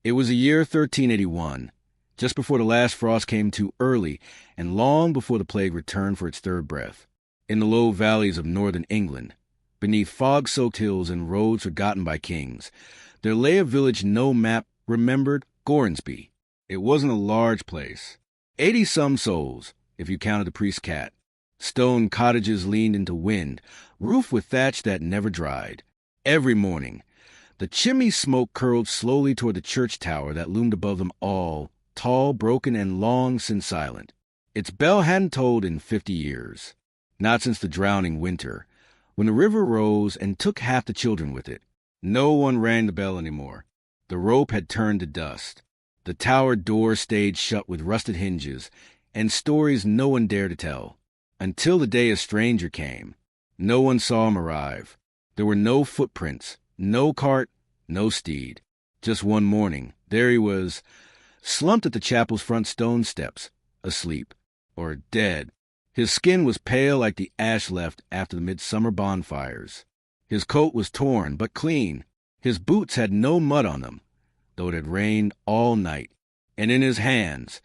It was the year 1381, just before the last frost came too early and long before the plague returned for its third breath. In the low valleys of northern England, beneath fog-soaked hills and roads forgotten by kings, there lay a village no map remembered, Gornsby. It wasn't a large place. 80-some souls, if you counted the priest's cat. Stone cottages leaned into wind, roofed with thatch that never dried. Every morning, the chimney smoke curled slowly toward the church tower that loomed above them all, tall, broken, and long since silent. Its bell hadn't tolled in 50 years. Not since the drowning winter, when the river rose and took half the children with it. No one rang the bell anymore. The rope had turned to dust. The tower door stayed shut with rusted hinges, and stories no one dared to tell. Until the day a stranger came. No one saw him arrive. There were no footprints, no cart, no steed. Just one morning, there he was, slumped at the chapel's front stone steps, asleep, or dead. His skin was pale like the ash left after the midsummer bonfires. His coat was torn, but clean. His boots had no mud on them, though it had rained all night. And in his hands,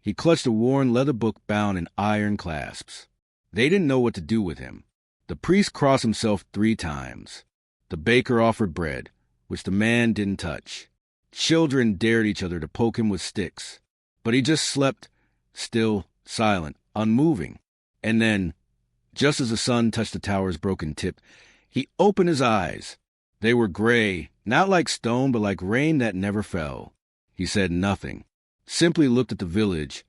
he clutched a worn leather book bound in iron clasps. They didn't know what to do with him. The priest crossed himself 3 times. The baker offered bread, which the man didn't touch. Children dared each other to poke him with sticks. But he just slept, still, silent, unmoving. And then, just as the sun touched the tower's broken tip, he opened his eyes. They were gray, not like stone, but like rain that never fell. He said nothing, simply looked at the village,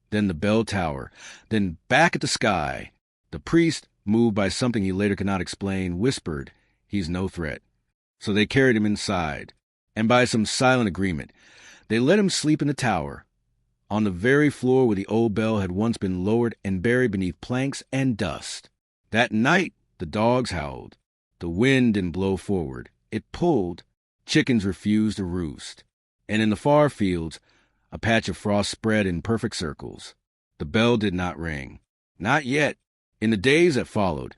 then the bell tower, then back at the sky. The priest, moved by something he later could not explain, whispered, "He's no threat." So they carried him inside, and by some silent agreement, they let him sleep in the tower, on the very floor where the old bell had once been lowered and buried beneath planks and dust. That night, the dogs howled. The wind didn't blow forward. It pulled. Chickens refused to roost. And in the far fields, a patch of frost spread in perfect circles. The bell did not ring. Not yet. In the days that followed,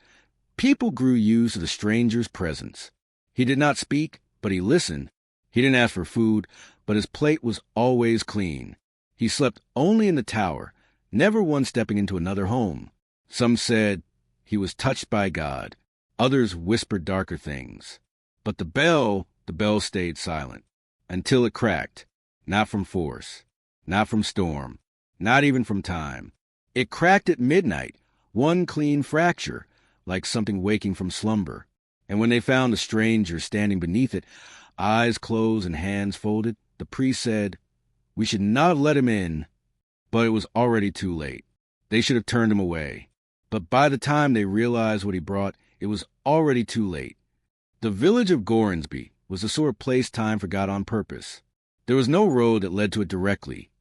people grew used to the stranger's presence. He did not speak, but he listened. He didn't ask for food, but his plate was always clean. He slept only in the tower, never once stepping into another home. Some said he was touched by God. Others whispered darker things. But the bell stayed silent, until it cracked, not from force, not from storm, not even from time. It cracked at midnight, one clean fracture, like something waking from slumber. And when they found the stranger standing beneath it, eyes closed and hands folded, the priest said, "We should not have let him in." But it was already too late. They should have turned him away. But by the time they realized what he brought, it was already too late. The village of Gornsby was the sort of place time forgot on purpose. There was no road that led to it directly.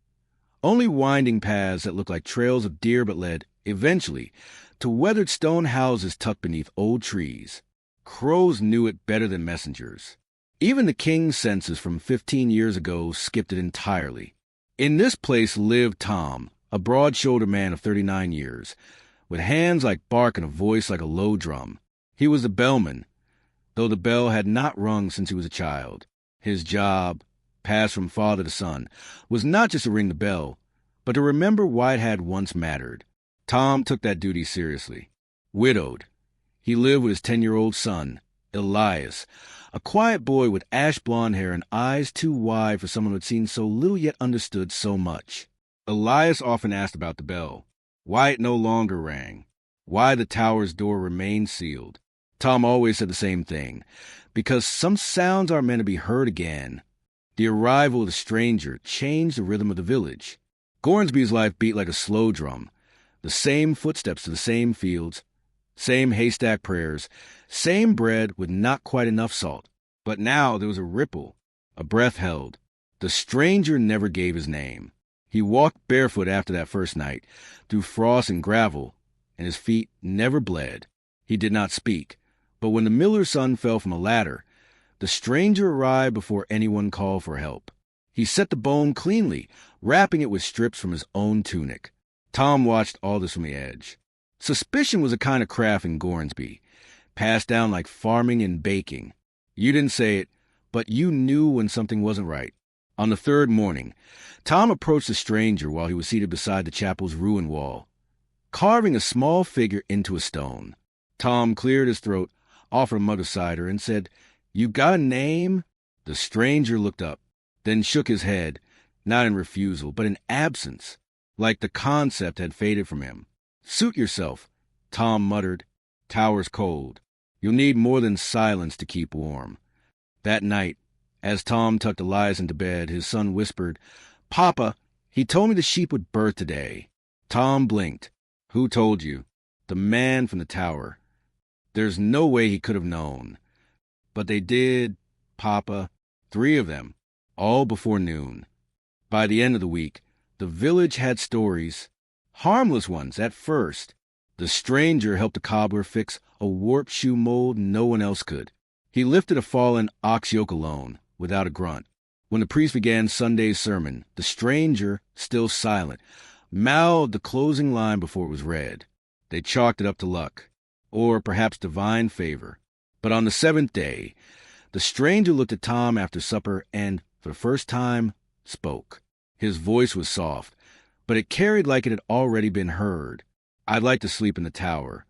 Only winding paths that looked like trails of deer but led, eventually, to weathered stone houses tucked beneath old trees. Crows knew it better than messengers. Even the king's census from 15 years ago skipped it entirely. In this place lived Tom, a broad-shouldered man of 39 years, with hands like bark and a voice like a low drum. He was the bellman, though the bell had not rung since he was a child. His job, passed from father to son, was not just to ring the bell, but to remember why it had once mattered. Tom took that duty seriously. Widowed, he lived with his 10-year-old son, Elias, a quiet boy with ash-blonde hair and eyes too wide for someone who had seen so little yet understood so much. Elias often asked about the bell, why it no longer rang, why the tower's door remained sealed. Tom always said the same thing, because some sounds are meant to be heard again. The arrival of the stranger changed the rhythm of the village. Gornsby's life beat like a slow drum, the same footsteps to the same fields, same haystack prayers, same bread with not quite enough salt. But now there was a ripple, a breath held. The stranger never gave his name. He walked barefoot after that first night, through frost and gravel, and his feet never bled. He did not speak, but when the miller's son fell from a ladder, the stranger arrived before anyone called for help. He set the bone cleanly, wrapping it with strips from his own tunic. Tom watched all this from the edge. Suspicion was a kind of craft in Gornsby, passed down like farming and baking. You didn't say it, but you knew when something wasn't right. On the third morning, Tom approached the stranger while he was seated beside the chapel's ruined wall, carving a small figure into a stone. Tom cleared his throat, offered a mug of cider, and said, "You got a name?" The stranger looked up, then shook his head, not in refusal, but in absence, like the concept had faded from him. "Suit yourself," Tom muttered. "Tower's cold. You'll need more than silence to keep warm." That night, as Tom tucked Elias into bed, his son whispered, "Papa, he told me the sheep would birth today." Tom blinked. "Who told you?" "The man from the tower." "There's no way he could have known." "But they did, Papa. 3 of them, all before noon." By the end of the week, the village had stories. Harmless ones at first. The stranger helped a cobbler fix a warped shoe mold no one else could. He lifted a fallen ox yoke alone, without a grunt. When the priest began Sunday's sermon, the stranger, still silent, mouthed the closing line before it was read. They chalked it up to luck, or perhaps divine favor. But on the 7th day, the stranger looked at Tom after supper and, for the first time, spoke. His voice was soft, but it carried like it had already been heard. "I'd like to sleep in the tower."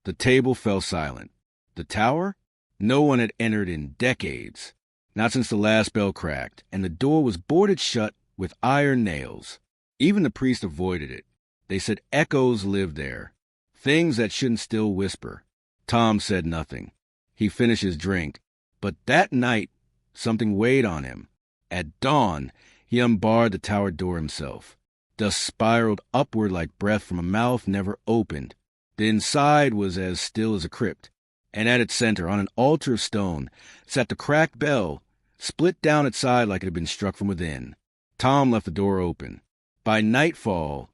The table fell silent. The tower? No one had entered in decades, not since the last bell cracked, and the door was boarded shut with iron nails. Even the priest avoided it. They said echoes lived there, things that shouldn't still whisper. Tom said nothing. He finished his drink, but that night something weighed on him. At dawn, he unbarred the tower door himself. Dust spiraled upward like breath from a mouth never opened. The inside was as still as a crypt, and at its center, on an altar of stone, sat the cracked bell, split down its side like it had been struck from within. Tom left the door open. By nightfall,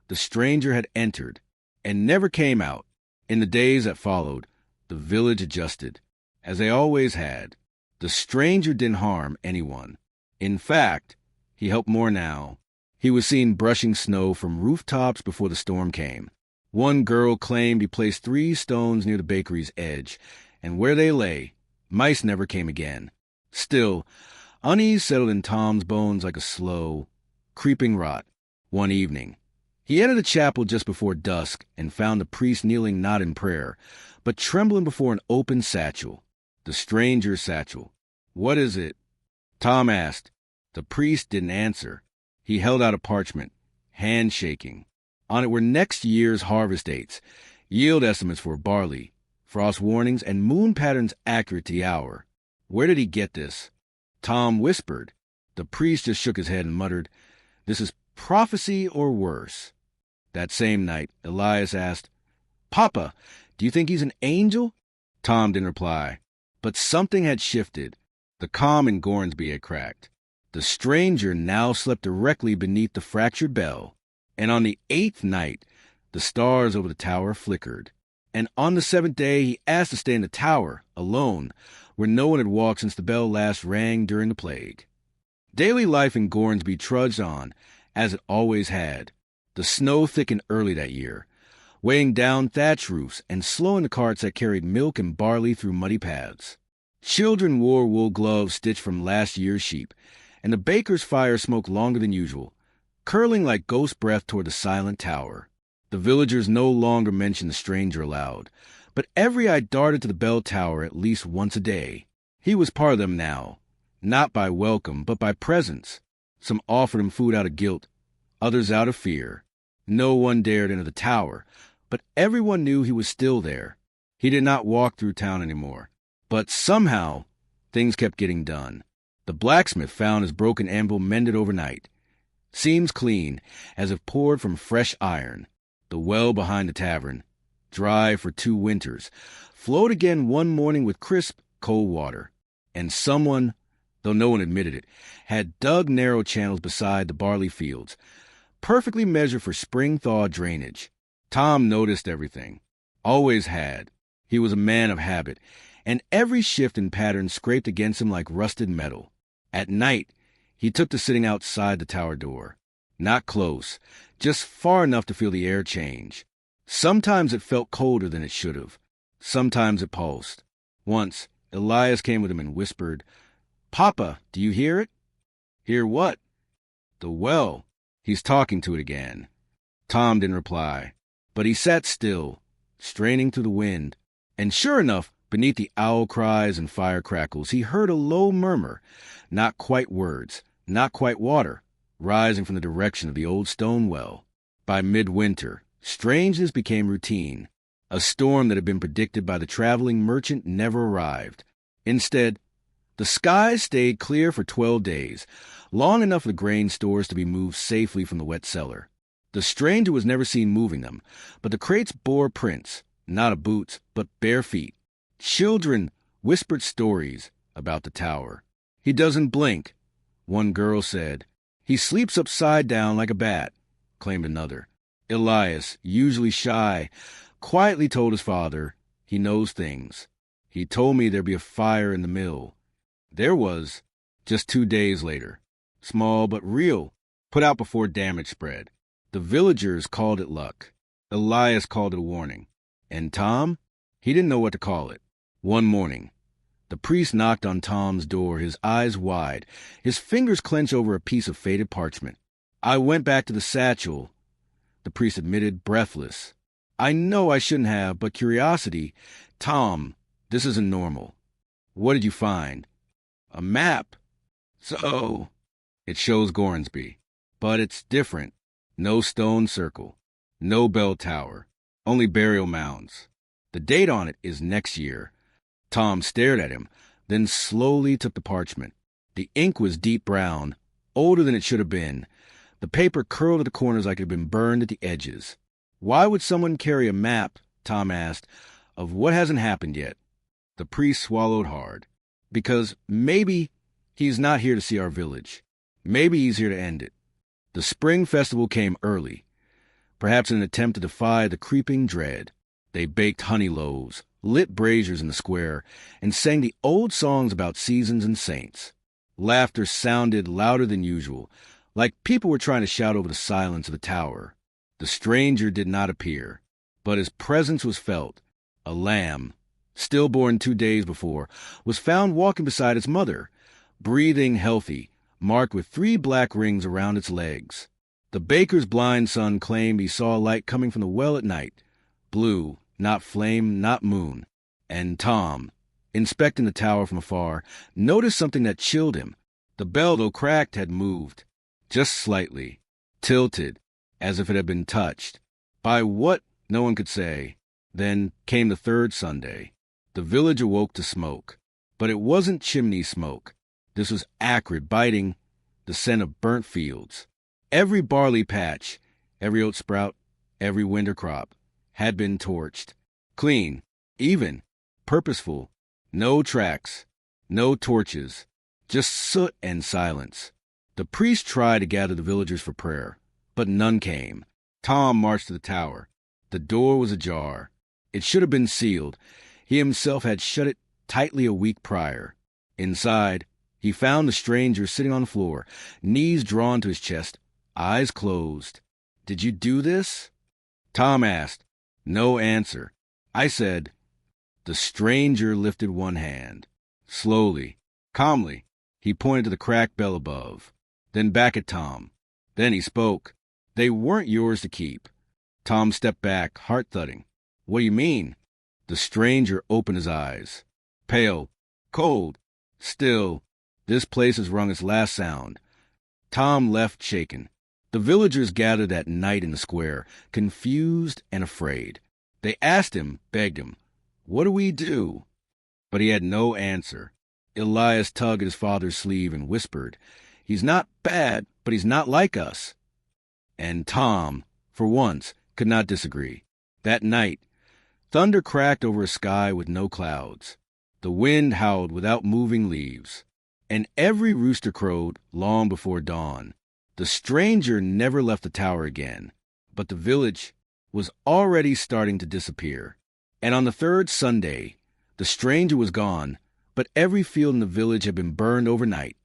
the stranger had entered and never came out. In the days that followed, the village adjusted, as they always had. The stranger didn't harm anyone. In fact, he helped more now. He was seen brushing snow from rooftops before the storm came. One girl claimed he placed 3 stones near the bakery's edge, and where they lay, mice never came again. Still, unease settled in Tom's bones like a slow, creeping rot. One evening, he entered the chapel just before dusk and found the priest kneeling not in prayer, but trembling before an open satchel. The stranger's satchel. "What is it?" Tom asked. The priest didn't answer. He held out a parchment, hand shaking. On it were next year's harvest dates, yield estimates for barley, frost warnings, and moon patterns accurate to the hour. Where did he get this? Tom whispered. The priest just shook his head and muttered, "This is prophecy or worse." That same night, Elias asked, "Papa, do you think he's an angel?" Tom didn't reply, but something had shifted. The calm in Gornsby had cracked. The stranger now slept directly beneath the fractured bell, and on the 8th night, the stars over the tower flickered. And on the 7th day, he asked to stay in the tower, alone, where no one had walked since the bell last rang during the plague. Daily life in Gornsby trudged on, as it always had. The snow thickened early that year, weighing down thatch roofs and slowing the carts that carried milk and barley through muddy paths. Children wore wool gloves stitched from last year's sheep, and the baker's fire smoked longer than usual, curling like ghost breath toward the silent tower. The villagers no longer mentioned the stranger aloud, but every eye darted to the bell tower at least once a day. He was part of them now, not by welcome, but by presence. Some offered him food out of guilt, others out of fear. No one dared enter the tower, but everyone knew he was still there. He did not walk through town anymore, but somehow things kept getting done. The blacksmith found his broken anvil mended overnight, seams clean, as if poured from fresh iron. The well behind the tavern, dry for 2 winters, flowed again one morning with crisp, cold water. And someone, though no one admitted it, had dug narrow channels beside the barley fields, perfectly measured for spring-thaw drainage. Tom noticed everything. Always had. He was a man of habit, and every shift in pattern scraped against him like rusted metal. At night, he took to sitting outside the tower door. Not close, just far enough to feel the air change. Sometimes it felt colder than it should have. Sometimes it pulsed. Once, Elias came with him and whispered, "Papa, do you hear it?" Hear what? The well. He's talking to it again. Tom didn't reply, but he sat still, straining through the wind, and sure enough, beneath the owl cries and fire crackles, he heard a low murmur, not quite words, not quite water, rising from the direction of the old stone well. By midwinter, strangeness became routine. A storm that had been predicted by the traveling merchant never arrived. Instead, the skies stayed clear for 12 days, long enough for the grain stores to be moved safely from the wet cellar. The stranger was never seen moving them, but the crates bore prints, not of boots, but bare feet. Children whispered stories about the tower. He doesn't blink, one girl said. He sleeps upside down like a bat, claimed another. Elias, usually shy, quietly told his father he knows things. He told me there'd be a fire in the mill. There was, just 2 days later. Small but real, put out before damage spread. The villagers called it luck. Elias called it a warning. And Tom? He didn't know what to call it. One morning, the priest knocked on Tom's door, his eyes wide, his fingers clenched over a piece of faded parchment. I went back to the satchel, the priest admitted, breathless. I know I shouldn't have, but curiosity. Tom, this isn't normal. What did you find? A map. So, it shows Gornsby. But it's different. No stone circle. No bell tower. Only burial mounds. The date on it is next year. Tom stared at him, then slowly took the parchment. The ink was deep brown, older than it should have been. The paper curled at the corners like it had been burned at the edges. Why would someone carry a map, Tom asked, of what hasn't happened yet? The priest swallowed hard. Because maybe he's not here to see our village. Maybe he's here to end it. The spring festival came early, perhaps in an attempt to defy the creeping dread. They baked honey loaves, lit braziers in the square, and sang the old songs about seasons and saints. Laughter sounded louder than usual, like people were trying to shout over the silence of the tower. The stranger did not appear, but his presence was felt. A lamb, stillborn 2 days before, was found walking beside its mother, breathing healthy, marked with 3 black rings around its legs. The baker's blind son claimed he saw a light coming from the well at night, blue, not flame, not moon. And Tom, inspecting the tower from afar, noticed something that chilled him. The bell, though cracked, had moved, just slightly, tilted, as if it had been touched. By what, no one could say. Then came the 3rd Sunday. The village awoke to smoke. But it wasn't chimney smoke. This was acrid, biting, the scent of burnt fields. Every barley patch, every oat sprout, every winter crop had been torched. Clean, even, purposeful. No tracks, no torches, just soot and silence. The priest tried to gather the villagers for prayer, but none came. Tom marched to the tower. The door was ajar. It should have been sealed. He himself had shut it tightly a week prior. Inside, he found the stranger sitting on the floor, knees drawn to his chest, eyes closed. "Did you do this?" Tom asked. No answer. I said. The stranger lifted one hand. Slowly, calmly, he pointed to the cracked bell above, then back at Tom. Then he spoke. "They weren't yours to keep." Tom stepped back, heart thudding. "What do you mean?" The stranger opened his eyes. Pale, cold, still. This place has rung its last sound. Tom left shaken. The villagers gathered that night in the square, confused and afraid. They asked him, begged him, "What do we do?" But he had no answer. Elias tugged at his father's sleeve and whispered, "He's not bad, but he's not like us." And Tom, for once, could not disagree. That night, thunder cracked over a sky with no clouds. The wind howled without moving leaves, and every rooster crowed long before dawn. The stranger never left the tower again, but the village was already starting to disappear. And on the 3rd Sunday, the stranger was gone, but every field in the village had been burned overnight.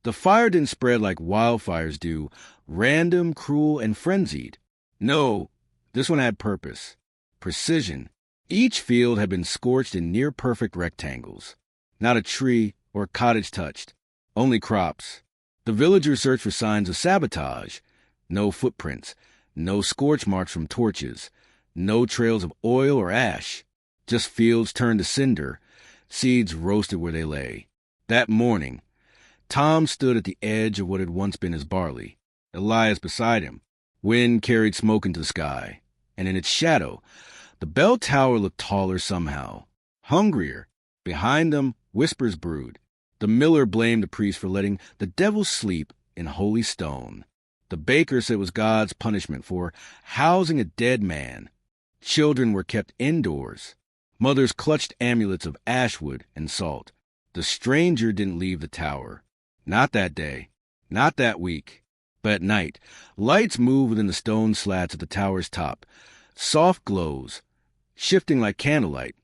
The fire didn't spread like wildfires do, random, cruel, and frenzied. No, this one had purpose, precision. Each field had been scorched in near-perfect rectangles. Not a tree or a cottage touched, only crops. The villagers searched for signs of sabotage. No footprints, no scorch marks from torches, no trails of oil or ash, just fields turned to cinder, seeds roasted where they lay. That morning, Tom stood at the edge of what had once been his barley, Elias beside him. Wind carried smoke into the sky, and in its shadow, the bell tower looked taller somehow, hungrier. Behind them, whispers brewed. The miller blamed the priest for letting the devil sleep in holy stone. The baker said it was God's punishment for housing a dead man. Children were kept indoors. Mothers clutched amulets of ash wood and salt. The stranger didn't leave the tower. Not that day. Not that week. But at night, lights moved within the stone slats at the tower's top. Soft glows, shifting like candlelight,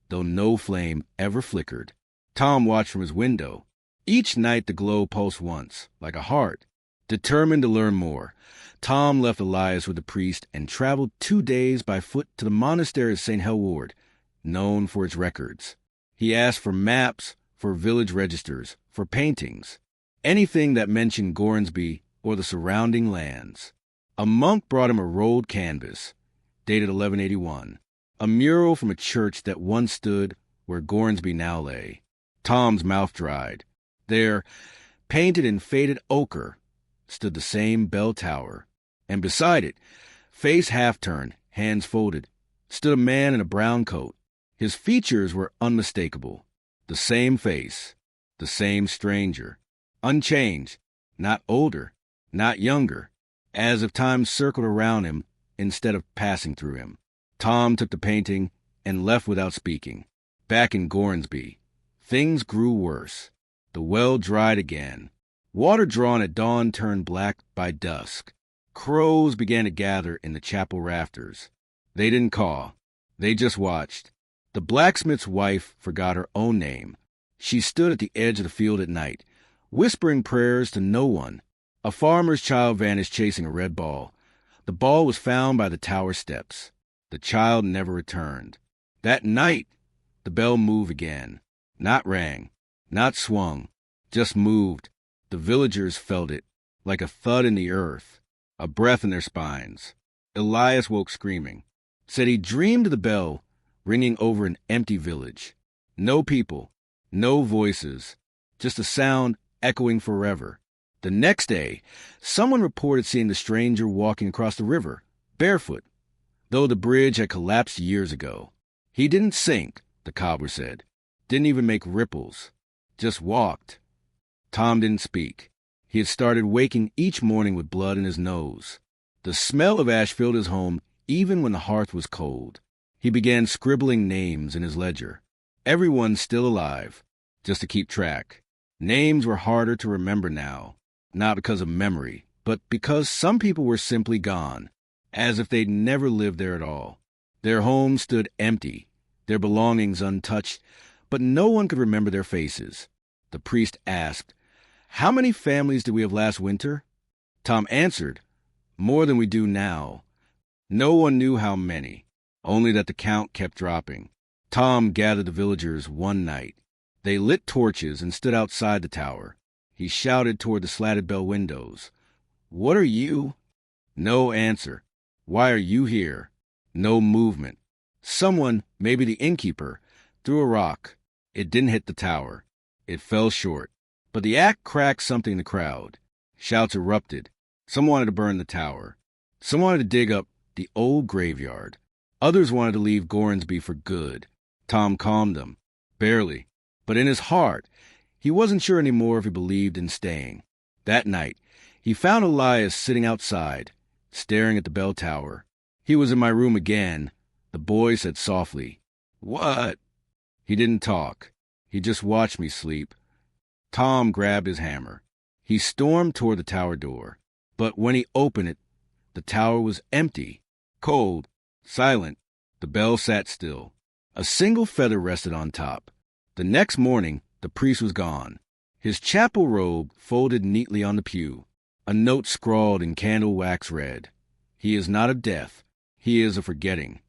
though no flame ever flickered. Tom watched from his window. Each night the glow pulsed once, like a heart. Determined to learn more, Tom left Elias with the priest and traveled 2 days by foot to the monastery of St. Helward, known for its records. He asked for maps, for village registers, for paintings, anything that mentioned Gornsby or the surrounding lands. A monk brought him a rolled canvas, dated 1181, a mural from a church that once stood where Gornsby now lay. Tom's mouth dried. There, painted in faded ochre, stood the same bell tower, and beside it, face half-turned, hands folded, stood a man in a brown coat. His features were unmistakable. The same face, the same stranger, unchanged, not older, not younger, as if time circled around him instead of passing through him. Tom took the painting and left without speaking. Back in Gornsby, things grew worse. The well dried again. Water drawn at dawn turned black by dusk. Crows began to gather in the chapel rafters. They didn't caw. They just watched. The blacksmith's wife forgot her own name. She stood at the edge of the field at night, whispering prayers to no one. A farmer's child vanished chasing a red ball. The ball was found by the tower steps. The child never returned. That night, the bell moved again. Not rang, not swung, just moved. The villagers felt it, like a thud in the earth, a breath in their spines. Elias woke screaming. Said he dreamed of the bell ringing over an empty village. No people, no voices, just a sound echoing forever. The next day, someone reported seeing the stranger walking across the river, barefoot, though the bridge had collapsed years ago. He didn't sink, the cobbler said, didn't even make ripples, just walked. Tom didn't speak. He had started waking each morning with blood in his nose. The smell of ash filled his home even when the hearth was cold. He began scribbling names in his ledger. Everyone still alive, just to keep track. Names were harder to remember now, not because of memory, but because some people were simply gone, as if they'd never lived there at all. Their homes stood empty, their belongings untouched, but no one could remember their faces. The priest asked, "How many families did we have last winter?" Tom answered, "More than we do now." No one knew how many, only that the count kept dropping. Tom gathered the villagers one night. They lit torches and stood outside the tower. He shouted toward the slatted bell windows, "What are you?" No answer. "Why are you here?" No movement. Someone, maybe the innkeeper, threw a rock. It didn't hit the tower. It fell short. But the act cracked something in the crowd. Shouts erupted. Some wanted to burn the tower. Some wanted to dig up the old graveyard. Others wanted to leave Gornsby for good. Tom calmed them. Barely. But in his heart, he wasn't sure anymore if he believed in staying. That night, he found Elias sitting outside, staring at the bell tower. "He was in my room again," the boy said softly. "What?" He didn't talk. He just watched me sleep. Tom grabbed his hammer. He stormed toward the tower door. But when he opened it, the tower was empty, cold, silent. The bell sat still. A single feather rested on top. The next morning, the priest was gone. His chapel robe folded neatly on the pew. A note scrawled in candle wax read, "He is not of death. He is of forgetting."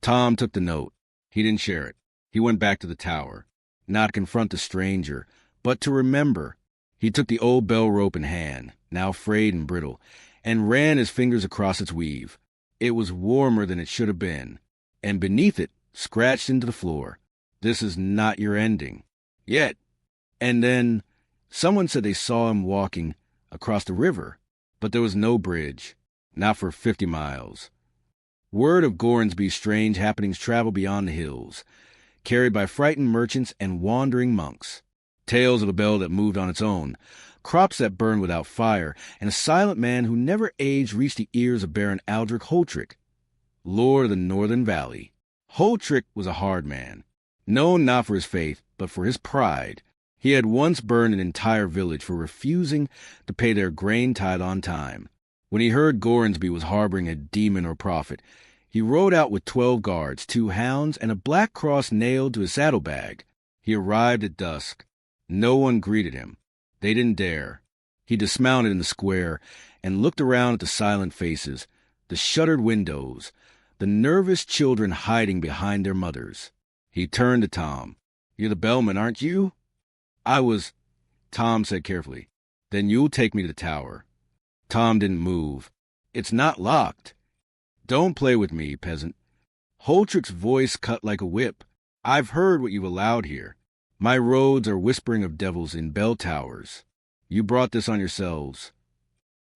Tom took the note. He didn't share it. He went back to the tower, not to confront the stranger, but to remember. He took the old bell rope in hand, now frayed and brittle, and ran his fingers across its weave. It was warmer than it should have been, and beneath it, scratched into the floor. This is not your ending. Yet. And then someone said they saw him walking across the river, but there was no bridge, not for 50 miles. Word of Gornsby's strange happenings traveled beyond the hills, carried by frightened merchants and wandering monks. Tales of a bell that moved on its own, crops that burned without fire, and a silent man who never aged reached the ears of Baron Aldrich Holtrick, lord of the Northern Valley. Holtrick was a hard man, known not for his faith, but for his pride. He had once burned an entire village for refusing to pay their grain tithe on time. When he heard Gornsby was harboring a demon or prophet, he rode out with 12 guards, 2 hounds, and a black cross nailed to his saddlebag. He arrived at dusk. No one greeted him. They didn't dare. He dismounted in the square and looked around at the silent faces, the shuttered windows, the nervous children hiding behind their mothers. He turned to Tom. "You're the bellman, aren't you?" "I was," Tom said carefully. "Then you'll take me to the tower." Tom didn't move. "It's not locked." "Don't play with me, peasant." Holtrick's voice cut like a whip. "I've heard what you've allowed here. My roads are whispering of devils in bell towers. You brought this on yourselves."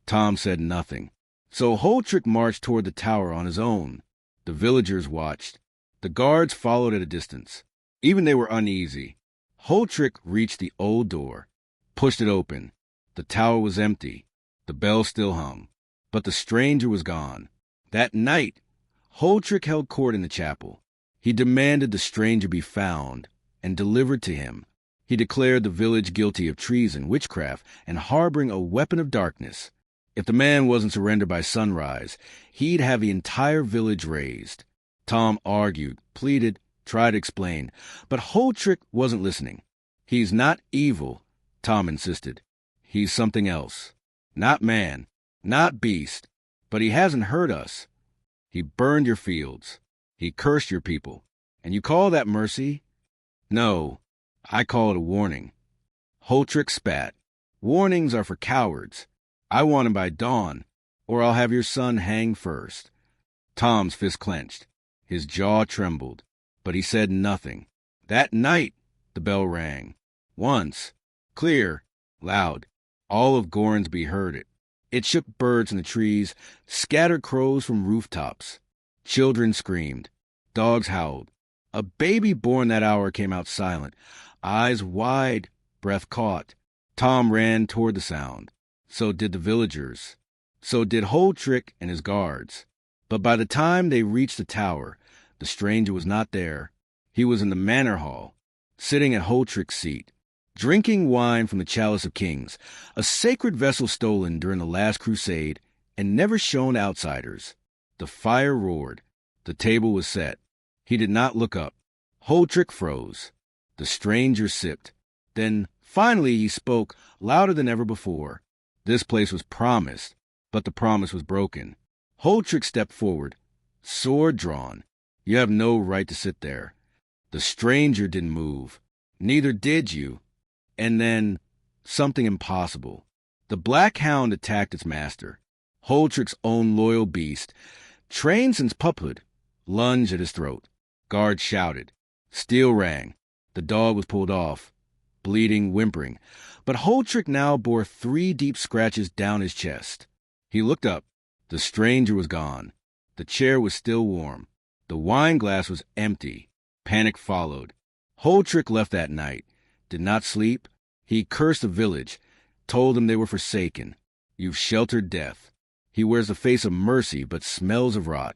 Tom said nothing. So Holtrick marched toward the tower on his own. The villagers watched. The guards followed at a distance. Even they were uneasy. Holtrick reached the old door, pushed it open. The tower was empty. The bell still hung. But the stranger was gone. That night, Holtrick held court in the chapel. He demanded the stranger be found and delivered to him. He declared the village guilty of treason, witchcraft, and harboring a weapon of darkness. If the man wasn't surrendered by sunrise, he'd have the entire village razed. Tom argued, pleaded, tried to explain, but Holtrick wasn't listening. "He's not evil," Tom insisted. "He's something else. Not man, not beast, but he hasn't hurt us. He burned your fields. He cursed your people. And you call that mercy? No, I call it a warning." Holtrick spat. "Warnings are for cowards. I want him by dawn, or I'll have your son hang first." Tom's fist clenched. His jaw trembled, but he said nothing. That night, the bell rang. Once. Clear. Loud. All of Gornsby heard it. It shook birds in the trees, scattered crows from rooftops. Children screamed. Dogs howled. A baby born that hour came out silent, eyes wide, breath caught. Tom ran toward the sound. So did the villagers. So did Holtrick and his guards. But by the time they reached the tower, the stranger was not there. He was in the manor hall, sitting at Holtrick's seat, drinking wine from the chalice of kings, a sacred vessel stolen during the last crusade and never shown to outsiders. The fire roared. The table was set. He did not look up. Holtrick froze. The stranger sipped. Then, finally, he spoke louder than ever before. This place was promised, but the promise was broken. Holtrick stepped forward, sword drawn. "You have no right to sit there." The stranger didn't move. "Neither did you." And then, something impossible. The black hound attacked its master. Holtrick's own loyal beast, trained since puphood, lunged at his throat. Guards shouted. Steel rang. The dog was pulled off, bleeding, whimpering. But Holtrick now bore 3 deep scratches down his chest. He looked up. The stranger was gone. The chair was still warm. The wine glass was empty. Panic followed. Holtrick left that night. Did not sleep. He cursed the village, told them they were forsaken. "You've sheltered death. He wears the face of mercy but smells of rot."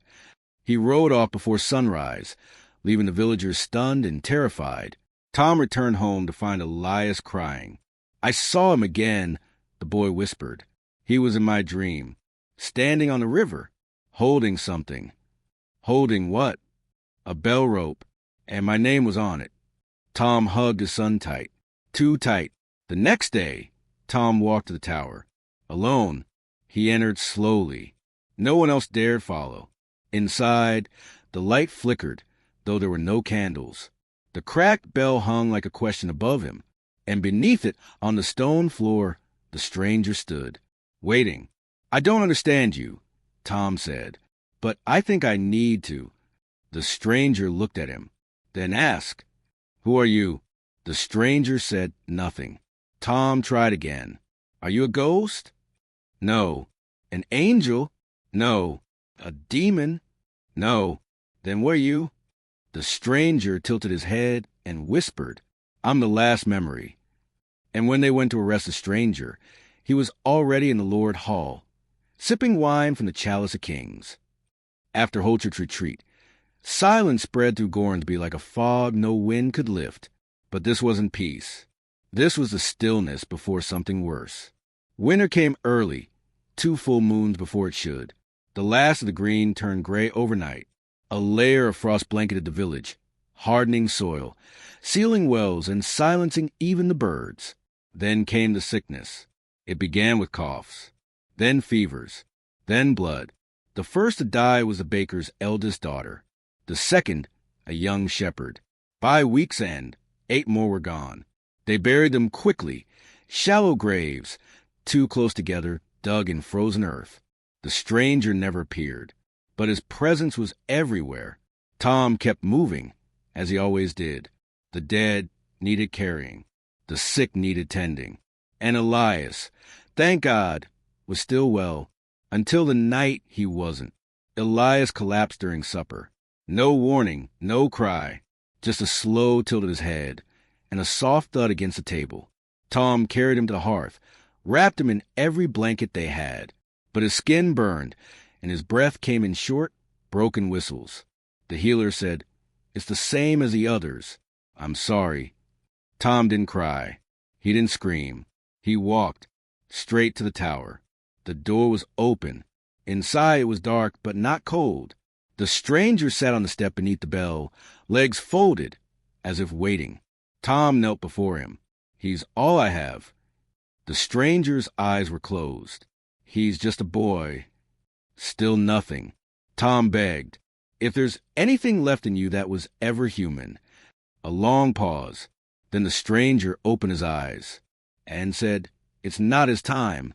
He rode off before sunrise, leaving the villagers stunned and terrified. Tom returned home to find Elias crying. "I saw him again," the boy whispered. "He was in my dream, standing on the river, holding something." "Holding what?" "A bell rope, and my name was on it." Tom hugged his son tight, too tight. The next day, Tom walked to the tower. Alone, he entered slowly. No one else dared follow. Inside, the light flickered, though there were no candles. The cracked bell hung like a question above him, and beneath it, on the stone floor, the stranger stood, waiting. "I don't understand you," Tom said, "but I think I need to." The stranger looked at him, then asked, "Who are you?" The stranger said nothing. Tom tried again. "Are you a ghost?" "No." "An angel?" "No." "A demon?" "No." "Then what are you?" The stranger tilted his head and whispered, "I'm the last memory." And when they went to arrest the stranger, he was already in the Lord Hall, sipping wine from the chalice of kings. After Holchert's retreat, silence spread through Gornsby like a fog no wind could lift. But this wasn't peace. This was the stillness before something worse. Winter came early, 2 full moons before it should. The last of the green turned gray overnight. A layer of frost blanketed the village, hardening soil, sealing wells, and silencing even the birds. Then came the sickness. It began with coughs, then fevers, then blood. The first to die was the baker's eldest daughter. The second, a young shepherd. By week's end, 8 more were gone. They buried them quickly, shallow graves, too close together, dug in frozen earth. The stranger never appeared, but his presence was everywhere. Tom kept moving, as he always did. The dead needed carrying. The sick needed tending. And Elias, thank God, was still well, until the night he wasn't. Elias collapsed during supper. No warning, no cry, just a slow tilt of his head and a soft thud against the table. Tom carried him to the hearth, wrapped him in every blanket they had, but his skin burned, and his breath came in short, broken whistles. The healer said, "It's the same as the others. I'm sorry." Tom didn't cry. He didn't scream. He walked straight to the tower. The door was open. Inside it was dark, but not cold. The stranger sat on the step beneath the bell, legs folded, as if waiting. Tom knelt before him. "He's all I have." The stranger's eyes were closed. "He's just a boy." Still nothing. Tom begged, "If there's anything left in you that was ever human." A long pause. Then the stranger opened his eyes and said, "It's not his time."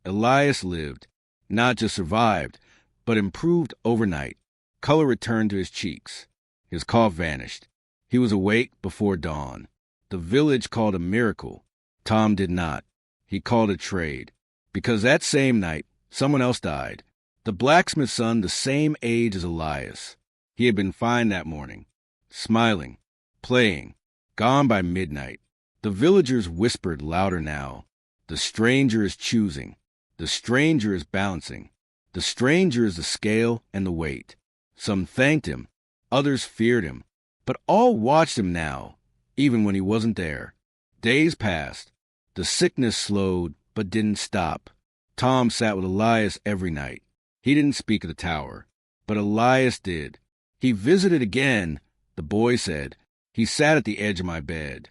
Elias lived, not just survived, but improved overnight. Color returned to his cheeks. His cough vanished. He was awake before dawn. The village called a miracle. Tom did not. He called it trade. Because that same night, someone else died. The blacksmith's son, the same age as Elias. He had been fine that morning, smiling, playing, gone by midnight. The villagers whispered louder now. The stranger is choosing. The stranger is balancing. The stranger is the scale and the weight. Some thanked him. Others feared him. But all watched him now, even when he wasn't there. Days passed. The sickness slowed, but didn't stop. Tom sat with Elias every night. He didn't speak of the tower, but Elias did. He visited again, the boy said. He sat at the edge of my bed.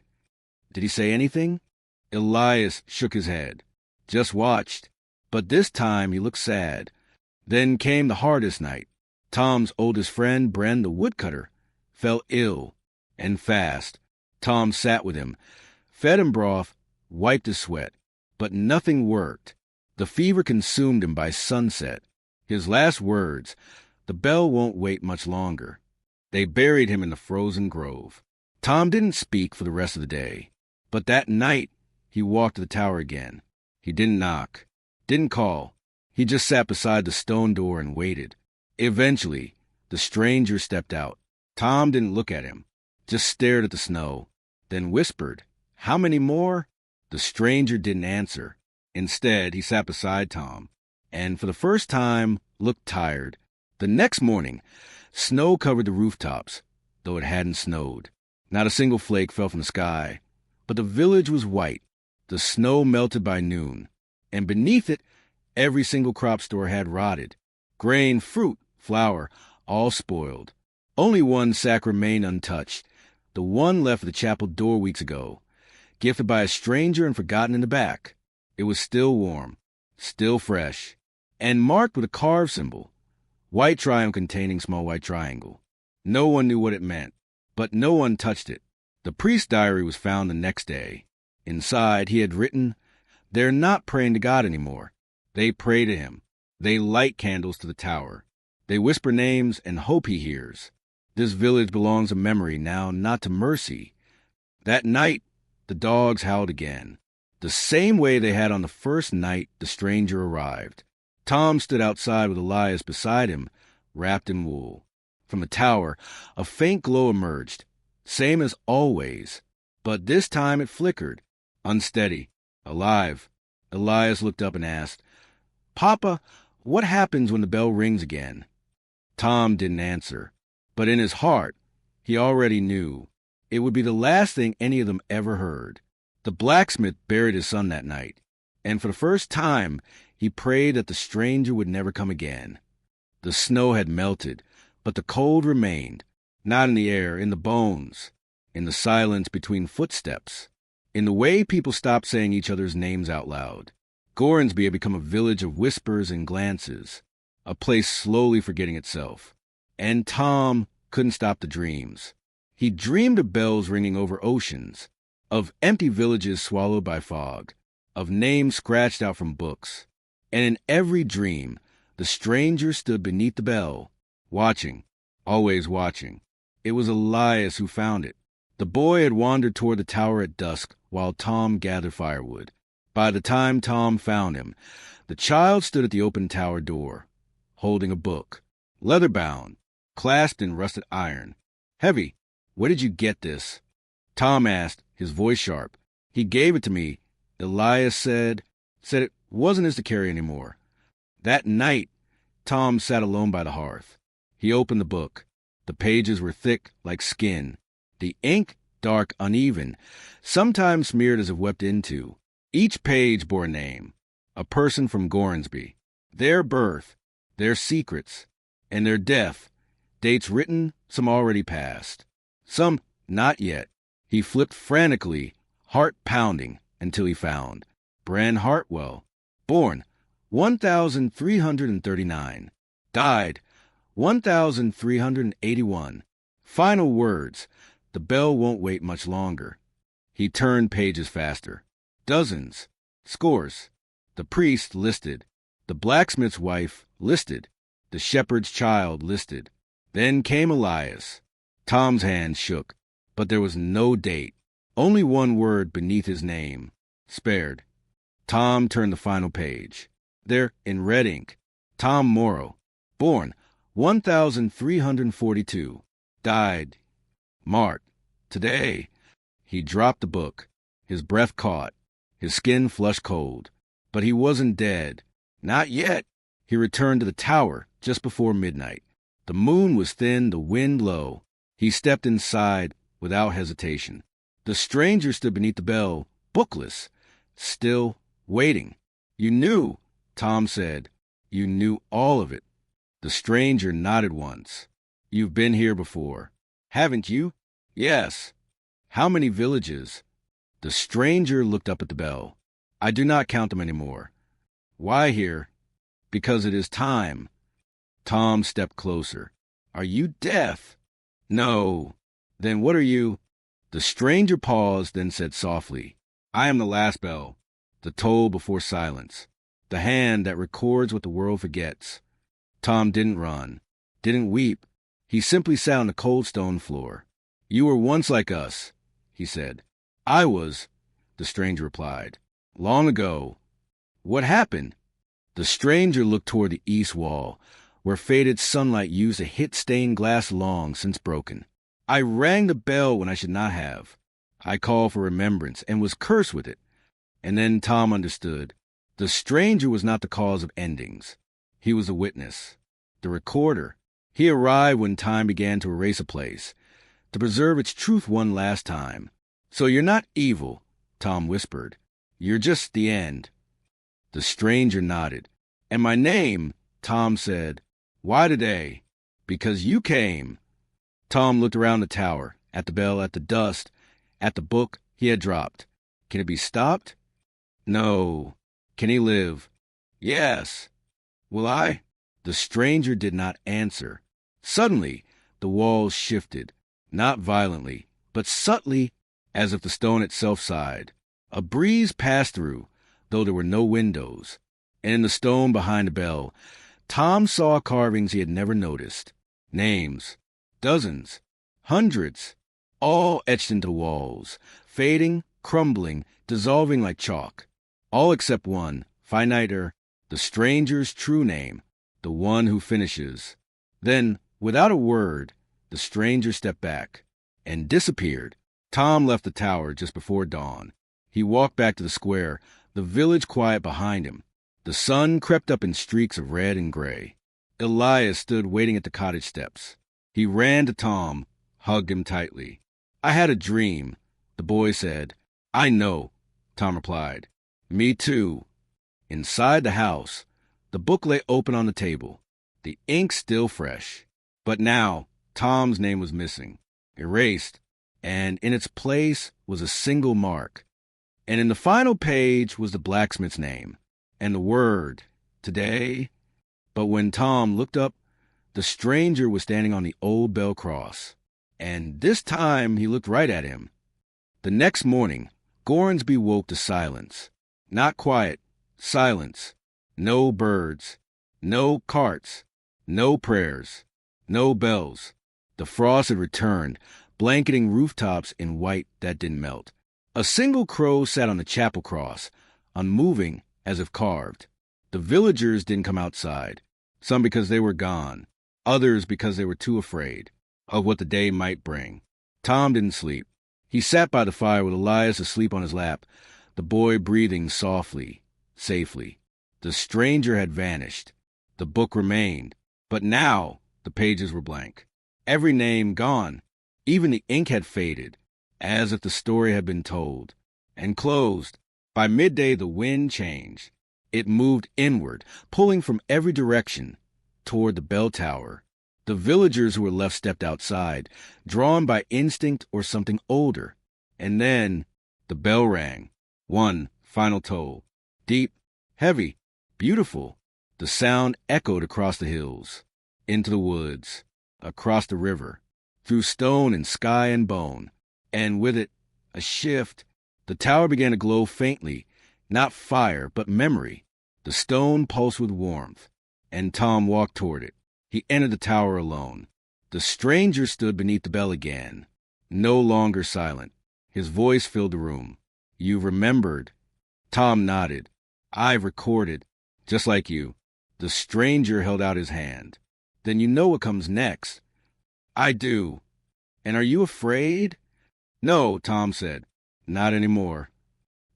Did he say anything? Elias shook his head. Just watched. But this time he looked sad. Then came the hardest night. Tom's oldest friend, Bren the woodcutter, fell ill, and fast. Tom sat with him, fed him broth, wiped his sweat, but nothing worked. The fever consumed him by sunset. His last words, "The bell won't wait much longer." They buried him in the frozen grove. Tom didn't speak for the rest of the day, but that night he walked to the tower again. He didn't knock, didn't call. He just sat beside the stone door and waited. Eventually, the stranger stepped out. Tom didn't look at him, just stared at the snow, then whispered, "How many more?" The stranger didn't answer. Instead, he sat beside Tom, and for the first time looked tired. The next morning, snow covered the rooftops, though it hadn't snowed. Not a single flake fell from the sky, but the village was white. The snow melted by noon, and beneath it, every single crop store had rotted. Grain, fruit, flour, all spoiled. Only one sack remained untouched, the one left at the chapel door weeks ago, gifted by a stranger and forgotten in the back. It was still warm, still fresh, and marked with a carved symbol, white triangle containing small white triangle. No one knew what it meant, but no one touched it. The priest's diary was found the next day. Inside, he had written, "They're not praying to God anymore. They pray to him. They light candles to the tower. They whisper names and hope he hears. This village belongs to memory now, not to mercy." That night, the dogs howled again, the same way they had on the first night the stranger arrived. Tom stood outside with Elias beside him, wrapped in wool. From the tower, a faint glow emerged, same as always, but this time it flickered, unsteady, alive. Elias looked up and asked, "Papa, what happens when the bell rings again?" Tom didn't answer, but in his heart, he already knew. It would be the last thing any of them ever heard. The blacksmith buried his son that night, and for the first time, he prayed that the stranger would never come again. The snow had melted, but the cold remained, not in the air, in the bones, in the silence between footsteps, in the way people stopped saying each other's names out loud. Gornsby had become a village of whispers and glances, a place slowly forgetting itself. And Tom couldn't stop the dreams. He dreamed of bells ringing over oceans, of empty villages swallowed by fog, of names scratched out from books. And in every dream, the stranger stood beneath the bell, watching, always watching. It was Elias who found it. The boy had wandered toward the tower at dusk while Tom gathered firewood. By the time Tom found him, the child stood at the open tower door, holding a book, leather-bound, clasped in rusted iron. "Heavy, where did you get this?" Tom asked, his voice sharp. "He gave it to me," Elias said it wasn't his to carry anymore. That night, Tom sat alone by the hearth. He opened the book. The pages were thick like skin, the ink dark, uneven, sometimes smeared as if wept into. Each page bore a name, a person from Gornsby, their birth, their secrets, and their death, dates written, some already past, some not yet. He flipped frantically, heart pounding, until he found Bran Hartwell, born 1339, died 1381. Final words. The bell won't wait much longer. He turned pages faster. Dozens, scores. The priest listed. The blacksmith's wife listed. The shepherd's child listed. Then came Elias. Tom's hand shook, but there was no date. Only one word beneath his name. Spared. Tom turned the final page. There, in red ink, Tom Morrow, born 1342, died, marked, today. He dropped the book. His breath caught. His skin flushed cold. But he wasn't dead. Not yet. He returned to the tower just before midnight. The moon was thin, the wind low. He stepped inside without hesitation. The stranger stood beneath the bell, bookless, still waiting. "You knew," Tom said. "You knew all of it." The stranger nodded once. "You've been here before, haven't you?" "Yes." "How many villages?" The stranger looked up at the bell. "I do not count them anymore." "Why here?" "Because it is time." Tom stepped closer. "Are you deaf?" "No." "Then what are you?" The stranger paused, then said softly, "I am the last bell, the toll before silence, the hand that records what the world forgets." Tom didn't run, didn't weep. He simply sat on the cold stone floor. "You were once like us," he said. "I was," the stranger replied. "Long ago." "What happened?" The stranger looked toward the east wall, where faded sunlight used to hit stained glass long since broken. "I rang the bell when I should not have. I called for remembrance and was cursed with it." And then Tom understood. The stranger was not the cause of endings. He was a witness, the recorder. He arrived when time began to erase a place, to preserve its truth one last time. "So you're not evil," Tom whispered. "You're just the end." The stranger nodded. "And my name," Tom said. "Why today?" "Because you came." Tom looked around the tower, at the bell, at the dust, at the book he had dropped. Can it be stopped? No. Can he live? Yes. Will I? The stranger did not answer. Suddenly, the walls shifted, not violently, but subtly, as if the stone itself sighed. A breeze passed through, though there were no windows, and in the stone behind the bell, Tom saw carvings he had never noticed. Names, dozens, hundreds, all etched into the walls, fading, crumbling, dissolving like chalk. All except one, finiter, the stranger's true name, the one who finishes. Then, without a word, the stranger stepped back and disappeared. Tom left the tower just before dawn. He walked back to the square, the village quiet behind him. The sun crept up in streaks of red and gray. Elias stood waiting at the cottage steps. He ran to Tom, hugged him tightly. "I had a dream," the boy said. "I know," Tom replied. "Me too." Inside the house, the book lay open on the table, the ink still fresh. But now, Tom's name was missing, erased, and in its place was a single mark. And in the final page was the blacksmith's name, and the word, today. But when Tom looked up, the stranger was standing on the old bell cross, and this time he looked right at him. The next morning, Gornsby woke to silence. Not quiet, silence. No birds, no carts, no prayers, no bells. The frost had returned, blanketing rooftops in white that didn't melt. A single crow sat on the chapel cross, unmoving as if carved. The villagers didn't come outside, some because they were gone, others because they were too afraid of what the day might bring. Tom didn't sleep. He sat by the fire with Elias asleep on his lap, the boy breathing softly, safely. The stranger had vanished. The book remained. But now the pages were blank. Every name gone. Even the ink had faded, as if the story had been told, and closed. By midday the wind changed. It moved inward, pulling from every direction, toward the bell tower. The villagers who were left stepped outside, drawn by instinct or something older. And then the bell rang. One final toll. Deep, heavy, beautiful. The sound echoed across the hills, into the woods, across the river, through stone and sky and bone. And with it, a shift. The tower began to glow faintly, not fire, but memory. The stone pulsed with warmth, and Tom walked toward it. He entered the tower alone. The stranger stood beneath the bell again, no longer silent. His voice filled the room. "You've remembered." Tom nodded. "I've recorded, just like you." The stranger held out his hand. "Then you know what comes next." "I do." "And are you afraid?" "No," Tom said. "Not anymore."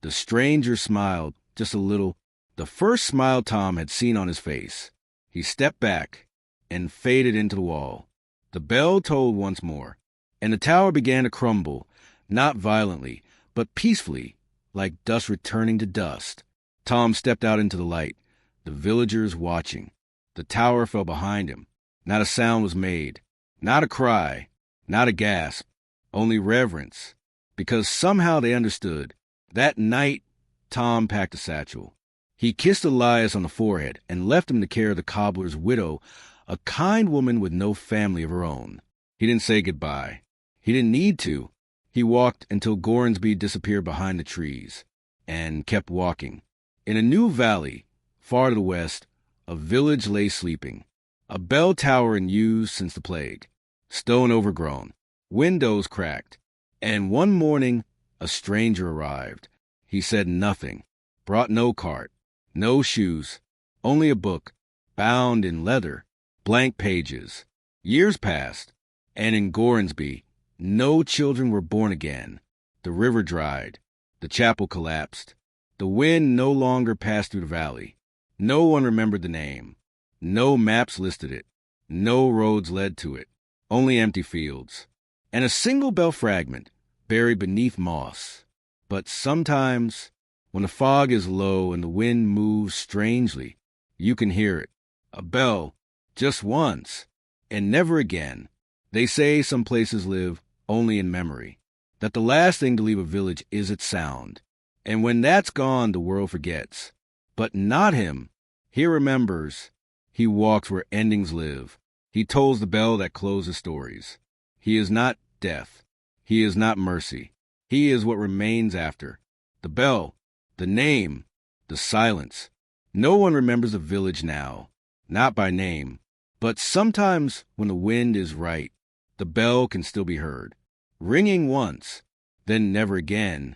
The stranger smiled, just a little, the first smile Tom had seen on his face. He stepped back and faded into the wall. The bell tolled once more, and the tower began to crumble, not violently, but peacefully, like dust returning to dust. Tom stepped out into the light, the villagers watching. The tower fell behind him. Not a sound was made, not a cry, not a gasp, only reverence, because somehow they understood. That night, Tom packed a satchel. He kissed Elias on the forehead and left him to care of the cobbler's widow, a kind woman with no family of her own. He didn't say goodbye. He didn't need to. He walked until Gornsby disappeared behind the trees, and kept walking. In a new valley, far to the west, a village lay sleeping. A bell tower in use since the plague, stone overgrown, windows cracked. And one morning, a stranger arrived. He said nothing, brought no cart, no shoes, only a book, bound in leather, blank pages. Years passed, and in Gornsby, no children were born again. The river dried. The chapel collapsed. The wind no longer passed through the valley. No one remembered the name. No maps listed it. No roads led to it. Only empty fields. And a single bell fragment buried beneath moss. But sometimes, when the fog is low and the wind moves strangely, you can hear it. A bell, just once, and never again. They say some places live only in memory, that the last thing to leave a village is its sound. And when that's gone, the world forgets. But not him. He remembers. He walks where endings live. He tolls the bell that closes stories. He is not death. He is not mercy. He is what remains after. The bell, the name, the silence. No one remembers the village now, not by name, but sometimes when the wind is right, the bell can still be heard, ringing once, then never again.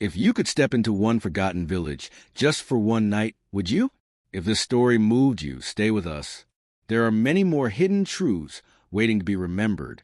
If you could step into one forgotten village just for one night, would you? If this story moved you, stay with us. There are many more hidden truths waiting to be remembered